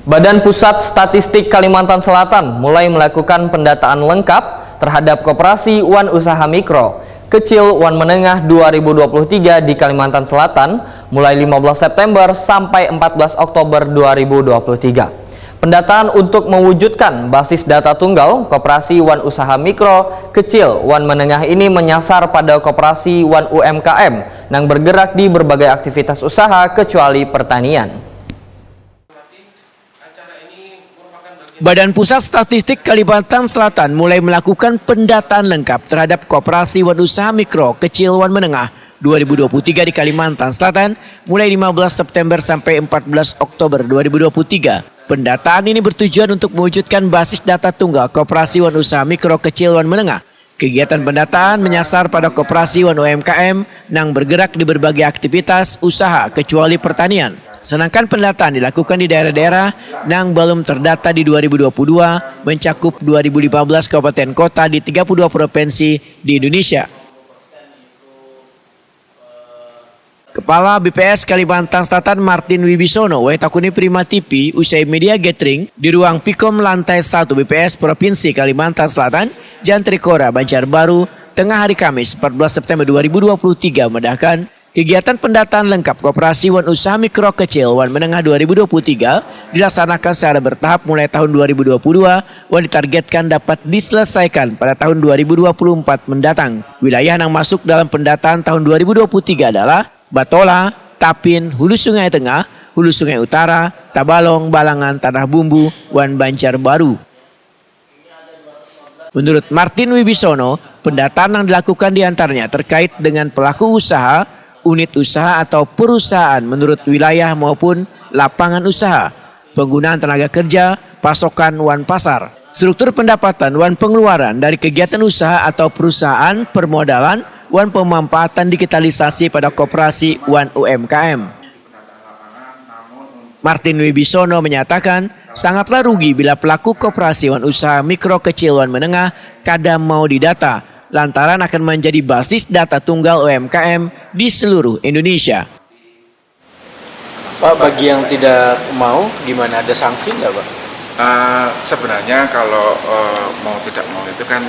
Badan Pusat Statistik Kalimantan Selatan mulai melakukan pendataan lengkap terhadap koperasi Wan Usaha Mikro, Kecil, Wan Menengah 2023 di Kalimantan Selatan mulai 15 September sampai 14 Oktober 2023. Pendataan untuk mewujudkan basis data tunggal koperasi Wan Usaha Mikro, Kecil, Wan Menengah ini menyasar pada koperasi Wan UMKM yang bergerak di berbagai aktivitas usaha kecuali pertanian. Badan Pusat Statistik Kalimantan Selatan mulai melakukan pendataan lengkap terhadap koperasi Wan Usaha Mikro, Kecil, Wan Menengah 2023 di Kalimantan Selatan mulai 15 September sampai 14 Oktober 2023. Pendataan ini bertujuan untuk mewujudkan basis data tunggal koperasi Wan Usaha Mikro, Kecil, Wan Menengah. Kegiatan pendataan menyasar pada koperasi Wan UMKM yang bergerak di berbagai aktivitas usaha kecuali pertanian. Sedangkan pendataan dilakukan di daerah-daerah yang belum terdata di 2022 mencakup 2015 kabupaten kota di 32 provinsi di Indonesia. Kepala BPS Kalimantan Selatan Martin Wibisono Wetakuni Prima TV usai media gathering di ruang Pikom lantai 1 BPS Provinsi Kalimantan Selatan, Jantrikora, Banjarbaru, tengah hari Kamis 14 September 2023 mendahkan kegiatan pendataan lengkap koperasi Wan Usaha Mikro, Kecil, Wan Menengah 2023 dilaksanakan secara bertahap mulai tahun 2022 dan ditargetkan dapat diselesaikan pada tahun 2024 mendatang. Wilayah yang masuk dalam pendataan tahun 2023 adalah Batola, Tapin, Hulu Sungai Tengah, Hulu Sungai Utara, Tabalong, Balangan, Tanah Bumbu, Wan Banjarbaru. Menurut Martin Wibisono, pendataan yang dilakukan diantaranya terkait dengan pelaku usaha, unit usaha atau perusahaan menurut wilayah maupun lapangan usaha, penggunaan tenaga kerja, pasokan wan pasar, struktur pendapatan wan pengeluaran dari kegiatan usaha atau perusahaan, permodalan, wan pemanfaatan digitalisasi pada koperasi wan UMKM. Martin Wibisono menyatakan sangatlah rugi bila pelaku koperasi wan usaha mikro, kecil, wan menengah kadang mau didata, lantaran akan menjadi basis data tunggal UMKM di seluruh Indonesia. Pak, bagi yang tidak mau, gimana, ada sanksi nggak, Pak? Sebenarnya kalau mau tidak mau itu kan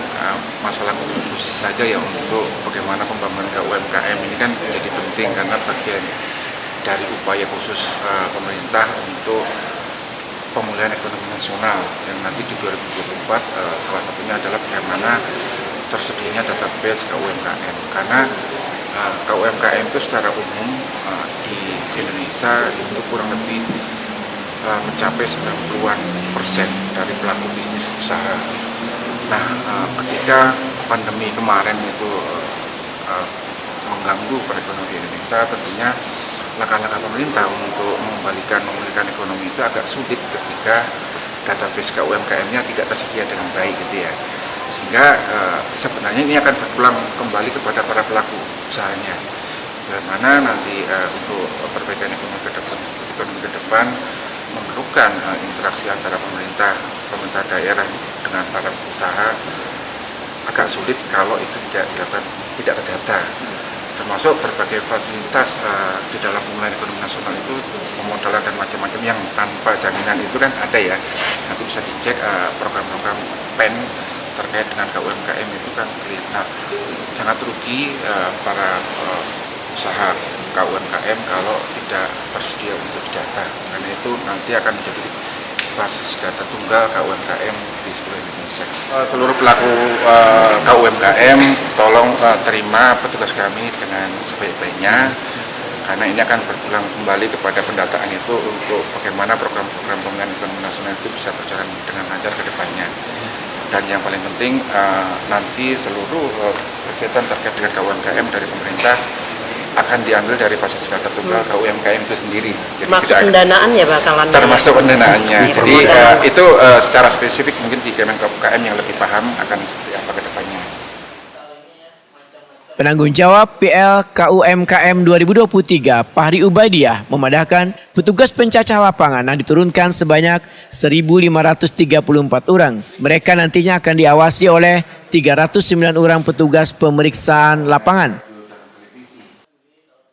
masalah kontribusi saja ya, untuk bagaimana pembangunan UMKM ini kan jadi penting karena bagian dari upaya khusus pemerintah untuk pemulihan ekonomi nasional yang nanti di 2024 salah satunya adalah bagaimana tersedianya database KUMKM, karena KUMKM itu secara umum di Indonesia itu kurang lebih mencapai 90% dari pelaku bisnis usaha. Nah, ketika pandemi kemarin itu mengganggu perekonomian Indonesia, tentunya langkah-langkah pemerintah untuk memulihkan ekonomi itu agak sulit ketika database KUMKM-nya tidak tersedia dengan baik gitu ya. Sehingga sebenarnya ini akan berpulang kembali kepada para pelaku usahanya. Bagaimana nanti untuk perbaikan ekonomi ke depan memerlukan interaksi antara pemerintah daerah dengan para pengusaha agak sulit kalau itu tidak terdata. Termasuk berbagai fasilitas di dalam pemulihan ekonomi nasional itu, pemodalan dan macam-macam yang tanpa jaminan itu kan ada ya. Nanti bisa dicek program-program PEN terkait dengan KUMKM itu kan kelihatan. Nah, sangat rugi para usaha KUMKM kalau tidak tersedia untuk didata, karena itu nanti akan menjadi basis data tunggal KUMKM di seluruh Indonesia. Seluruh pelaku KUMKM tolong terima petugas kami dengan sebaik-baiknya, karena ini akan berpulang kembali kepada pendataan itu untuk bagaimana program-program pemulihan ekonomi nasional itu bisa berjalan dengan lancar ke depannya. Dan yang paling penting nanti seluruh kegiatan terkait dengan KUMKM dari pemerintah akan diambil dari basis data tunggal KUMKM itu sendiri. Jadi masuk pendanaan ya bakalan. Termasuk pendanaannya. Jadi itu secara spesifik mungkin di Kemenko UMKM yang lebih paham akan seperti apa ke depannya. Penanggung jawab PL KUMKM 2023, Fahri Ubadiah, memadahkan petugas pencacah lapangan yang diturunkan sebanyak 1.534 orang. Mereka nantinya akan diawasi oleh 309 orang petugas pemeriksaan lapangan.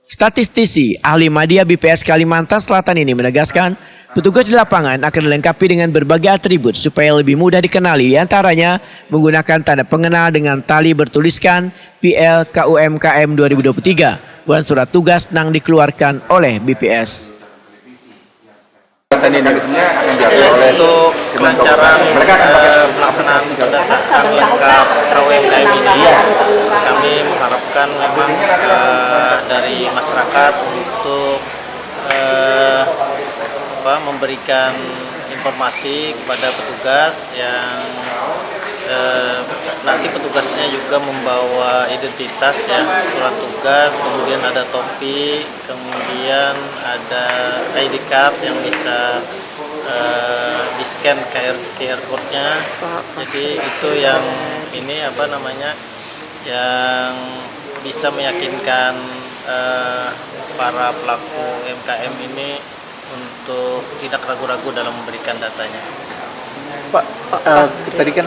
Statistisi ahli media BPS Kalimantan Selatan ini menegaskan Petugas di lapangan akan dilengkapi dengan berbagai atribut supaya lebih mudah dikenali, diantaranya menggunakan tanda pengenal dengan tali bertuliskan PL KUMKM 2023, bukan surat tugas yang dikeluarkan oleh BPS. Untuk kelancaran pelaksanaan pendataan lengkap KUMKM ini, kami mengharapkan memang dari masyarakat untuk memberikan informasi kepada petugas yang nanti petugasnya juga membawa identitas ya, surat tugas, kemudian ada topi, kemudian ada ID card yang bisa di-scan QR code-nya. Jadi itu yang ini yang bisa meyakinkan para pelaku UMKM ini untuk tidak ragu-ragu dalam memberikan datanya. Pak, tadi kan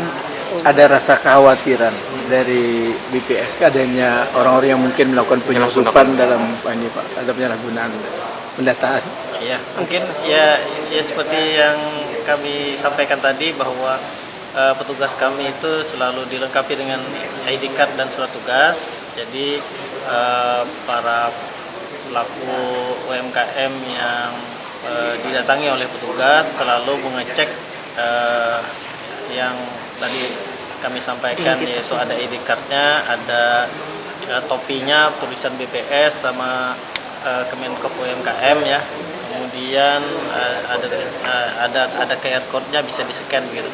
ada rasa kekhawatiran dari BPS adanya orang-orang yang mungkin melakukan penyusupan dalam ini Pak, ada penyalahgunaan pendataan. Ya, mungkin ya seperti yang kami sampaikan tadi bahwa petugas kami itu selalu dilengkapi dengan ID card dan surat tugas. Jadi para pelaku UMKM yang didatangi oleh petugas selalu mengecek yang tadi kami sampaikan, yaitu ada ID card-nya, ada topinya tulisan BPS sama Kemenkop UMKM ya. Kemudian ada QR code-nya bisa di-scan gitu.